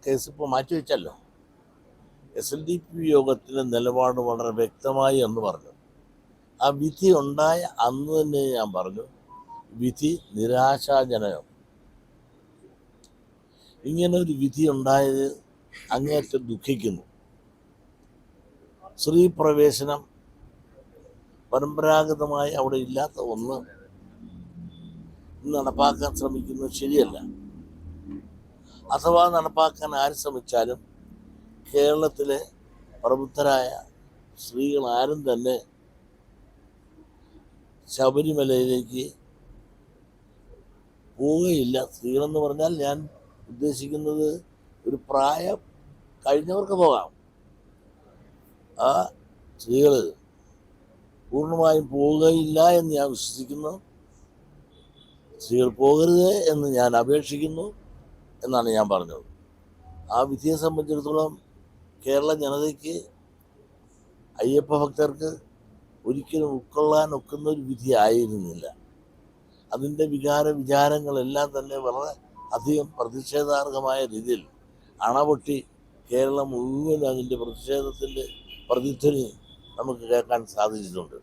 Case ഇപ്പോൾ മാറ്റിവെച്ചല്ലോ. SNDP യോഗത്തിലെ നിലപാട് വളരെ വ്യക്തമായി എന്ന് പറഞ്ഞു. ആ വിധി ഉണ്ടായ അന്ന് തന്നെ ഞാൻ പറഞ്ഞു, വിധി നിരാശാജനകം. ഇങ്ങനെ ഒരു വിധി ഉണ്ടായത് അങ്ങേയറ്റം ദുഃഖിക്കുന്നു. സ്ത്രീ പ്രവേശനം പരമ്പരാഗതമായി അവിടെ ഇല്ലാത്ത ഒന്ന് നടപ്പാക്കാൻ ശ്രമിക്കുന്നത് ശരിയല്ല. അഥവാ നടപ്പാക്കാൻ ആര് ശ്രമിച്ചാലും കേരളത്തിലെ പ്രബുദ്ധരായ സ്ത്രീകൾ ആരും തന്നെ ശബരിമലയിലേക്ക് പോവുകയില്ല. സ്ത്രീകളെന്ന് പറഞ്ഞാൽ ഞാൻ ഉദ്ദേശിക്കുന്നത് ഒരു പ്രായം കഴിഞ്ഞവർക്ക് പോകാം. ആ സ്ത്രീകൾ പൂർണ്ണമായും പോവുകയില്ല എന്ന് ഞാൻ വിശ്വസിക്കുന്നു. സ്ത്രീകൾ പോകരുത് എന്ന് ഞാൻ അപേക്ഷിക്കുന്നു എന്നാണ് ഞാൻ പറഞ്ഞത്. ആ വിധിയെ സംബന്ധിച്ചിടത്തോളം കേരള ജനതയ്ക്ക്, അയ്യപ്പ ഭക്തർക്ക് ഒരിക്കലും ഉൾക്കൊള്ളാൻ ഒക്കുന്ന ഒരു വിധി ആയിരുന്നില്ല. അതിൻ്റെ വിചാരങ്ങളെല്ലാം തന്നെ വളരെ അധികം പ്രതിഷേധാർഹമായ രീതിയിൽ അണപൊട്ടി കേരളം മുഴുവൻ അതിൻ്റെ പ്രതിഷേധത്തിൻ്റെ പ്രതിധ്വനി നമുക്ക് കേൾക്കാൻ സാധിച്ചിട്ടുണ്ട്.